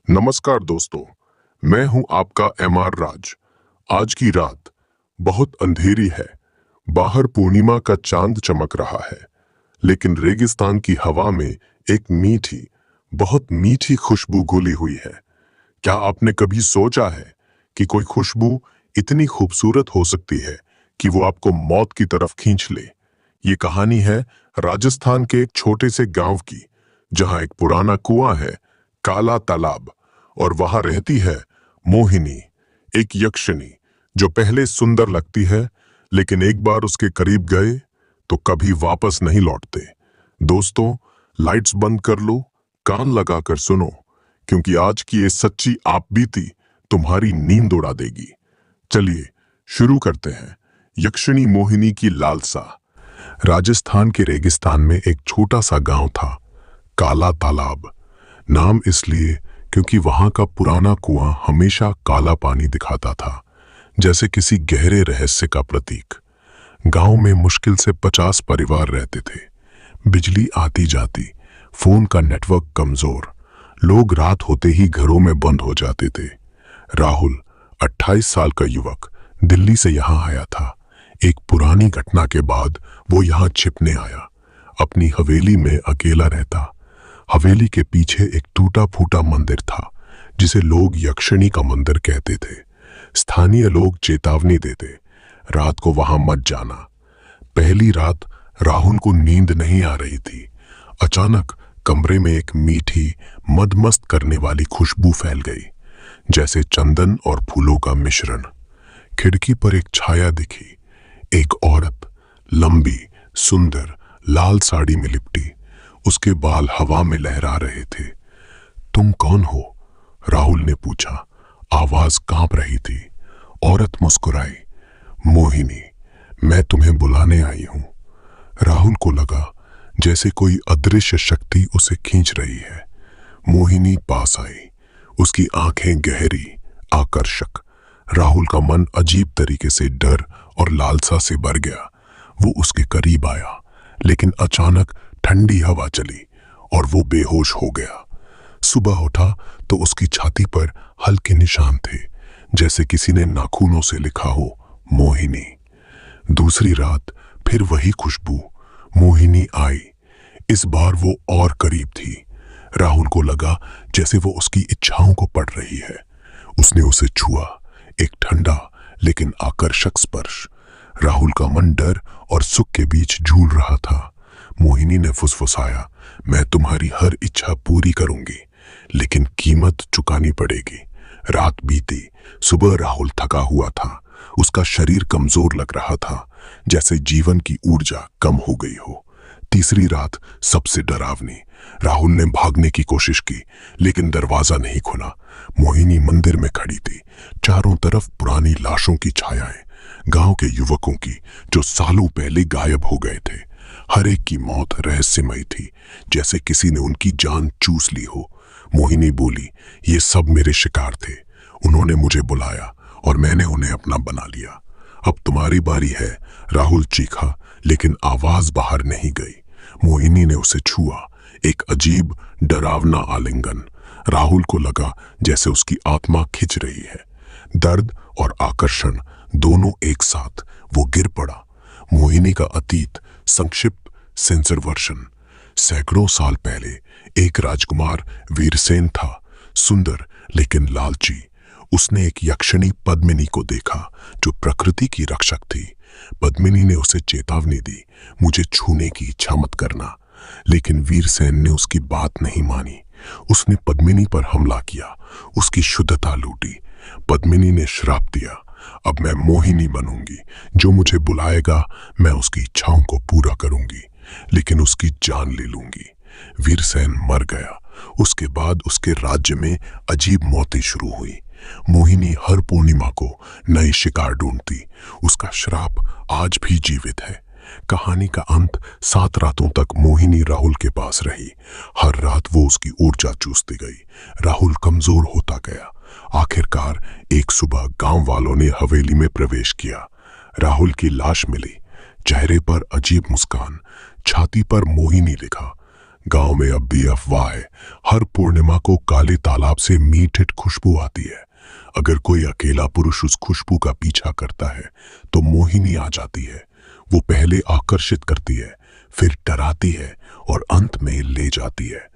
नमस्कार दोस्तों, मैं हूं आपका एमआर राज। आज की रात बहुत अंधेरी है। बाहर पूर्णिमा का चांद चमक रहा है, लेकिन रेगिस्तान की हवा में एक मीठी, बहुत मीठी खुशबू घुली हुई है। क्या आपने कभी सोचा है कि कोई खुशबू इतनी खूबसूरत हो सकती है कि वो आपको मौत की तरफ खींच ले? ये कहानी है राजस्थान के एक छोटे से गांव की, जहां एक पुराना कुआं है, काला तालाब, और वहां रहती है मोहिनी, एक यक्षिणी जो पहले सुंदर लगती है, लेकिन एक बार उसके करीब गए तो कभी वापस नहीं लौटते। दोस्तों, लाइट्स बंद कर लो, कान लगाकर सुनो, क्योंकि आज की ये सच्ची आपबीती तुम्हारी नींद उड़ा देगी। चलिए शुरू करते हैं। यक्षिणी मोहिनी की लालसा। राजस्थान के रेगिस्तान में एक छोटा सा गांव था, काला तालाब। नाम इसलिए क्योंकि वहां का पुराना कुआं हमेशा काला पानी दिखाता था, जैसे किसी गहरे रहस्य का प्रतीक। गांव में मुश्किल से 50 परिवार रहते थे। बिजली आती जाती, फोन का नेटवर्क कमजोर, लोग रात होते ही घरों में बंद हो जाते थे। राहुल, 28 साल का युवक, दिल्ली से यहां आया था। एक पुरानी घटना के बाद वो यहां छिपने आया। अपनी हवेली में अकेला रहता। हवेली के पीछे एक टूटा फूटा मंदिर था, जिसे लोग यक्षिणी का मंदिर कहते थे। स्थानीय लोग चेतावनी देते, रात को वहां मत जाना। पहली रात राहुल को नींद नहीं आ रही थी। अचानक कमरे में एक मीठी, मदमस्त करने वाली खुशबू फैल गई, जैसे चंदन और फूलों का मिश्रण। खिड़की पर एक छाया दिखी, एक औरत, लंबी, सुंदर, लाल साड़ी में लिपटी। उसके बाल हवा में लहरा रहे थे। तुम कौन हो? राहुल ने पूछा। आवाज कांप रही थी। औरत मुस्कुराई। मोहिनी, मैं तुम्हें बुलाने आई हूं। राहुल को लगा जैसे कोई अदृश्य शक्ति उसे खींच रही है। मोहिनी पास आई। उसकी आंखें गहरी, आकर्षक। राहुल का मन अजीब तरीके से डर और लालसा से भर गया। वो उसके करीब आया, लेकिन अचानक ठंडी हवा चली और वो बेहोश हो गया। सुबह उठा तो उसकी छाती पर हल्के निशान थे, जैसे किसी ने नाखूनों से लिखा हो, मोहिनी। दूसरी रात फिर वही खुशबू। मोहिनी आई। इस बार वो और करीब थी। राहुल को लगा जैसे वो उसकी इच्छाओं को पढ़ रही है। उसने उसे छुआ, एक ठंडा लेकिन आकर्षक स्पर्श। राहुल का मन डर और सुख के बीच झूल रहा था। मोहिनी ने फुसफुसाया, मैं तुम्हारी हर इच्छा पूरी करूंगी, लेकिन कीमत चुकानी पड़ेगी। रात बीती। सुबह राहुल थका हुआ था। उसका शरीर कमजोर लग रहा था, जैसे जीवन की ऊर्जा कम हो गई हो। तीसरी रात सबसे डरावनी। राहुल ने भागने की कोशिश की, लेकिन दरवाजा नहीं खुला। मोहिनी मंदिर में खड़ी थी। चारों तरफ पुरानी लाशों की छायाएं, गांव के युवकों की जो सालों पहले गायब हो गए थे। हर एक की मौत रहस्यमयी थी, जैसे किसी ने उनकी जान चूस ली हो। मोहिनी बोली, ये सब मेरे शिकार थे। उन्होंने मुझे बुलाया और मैंने उन्हें अपना बना लिया। अब तुम्हारी बारी है। राहुल चीखा, लेकिन आवाज बाहर नहीं गई। मोहिनी ने उसे छुआ, एक अजीब, डरावना आलिंगन। राहुल को लगा जैसे उसकी आत्मा खिंच रही है। दर्द और आकर्षण दोनों एक साथ। वो गिर पड़ा। मोहिनी का अतीत संक्षिप्त सेंसर वर्षन। सैकड़ों साल पहले एक राजकुमार वीरसेन था, सुंदर लेकिन लालची। उसने एक यक्षिणी पद्मिनी को देखा, जो प्रकृति की रक्षक थी। पद्मिनी ने उसे चेतावनी दी, मुझे छूने की इच्छा मत करना। लेकिन वीरसेन ने उसकी बात नहीं मानी। उसने पद्मिनी पर हमला किया, उसकी शुद्धता लूटी। पद्मिनी ने श्राप दिया, अब मैं मोहिनी बनूंगी। जो मुझे बुलाएगा मैं उसकी इच्छाओं को पूरा करूंगी, लेकिन उसकी जान ले लूंगी। वीरसेन मर गया। उसके बाद उसके राज्य में अजीब मौतें शुरू हुई। मोहिनी हर पूर्णिमा को नए शिकार ढूंढती। उसका श्राप आज भी जीवित है। कहानी का अंत 7 रातों तक मोहिनी राहुल के पास रही। हर रात वो उसकी ऊर्जा चूसती गई। राहुल कमजोर होता गया। आखिरकार एक सुबह गांव वालों ने हवेली में प्रवेश किया। राहुल की लाश मिली, चेहरे पर अजीब मुस्कान, छाती पर मोहिनी लिखा। गांव में अब भी अफवाह है, हर पूर्णिमा को काले तालाब से मीठी खुशबू आती है। अगर कोई अकेला पुरुष उस खुशबू का पीछा करता है तो मोहिनी आ जाती है। वो पहले आकर्षित करती है, फिर डराती है और अंत में ले जाती है।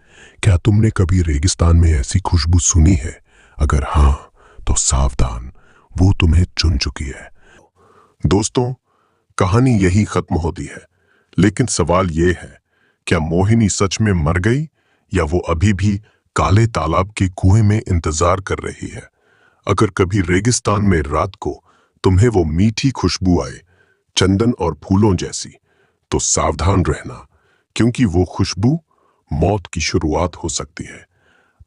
क्या तुमने कभी रेगिस्तान में ऐसी खुशबू सुनी है? अगर हाँ, तो सावधान, वो तुम्हें चुन चुकी है। दोस्तों, कहानी यही खत्म होती है, लेकिन सवाल ये है, क्या मोहिनी सच में मर गई या वो अभी भी काले तालाब के कुएं में इंतजार कर रही है? अगर कभी रेगिस्तान में रात को तुम्हें वो मीठी खुशबू आए, चंदन और फूलों जैसी, तो सावधान रहना, क्योंकि वो खुशबू मौत की शुरुआत हो सकती है।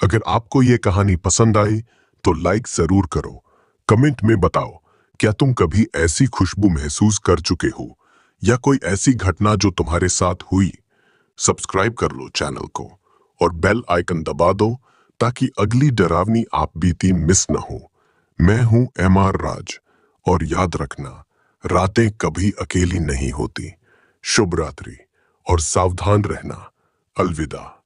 अगर आपको ये कहानी पसंद आई तो लाइक जरूर करो। कमेंट में बताओ, क्या तुम कभी ऐसी खुशबू महसूस कर चुके हो या कोई ऐसी घटना जो तुम्हारे साथ हुई? सब्सक्राइब कर लो चैनल को और बेल आइकन दबा दो ताकि अगली डरावनी आप बीती मिस न हो। मैं हूं एमआर राज, और याद रखना, रातें कभी अकेली नहीं होती। शुभ रात्रि और सावधान रहना। अलविदा।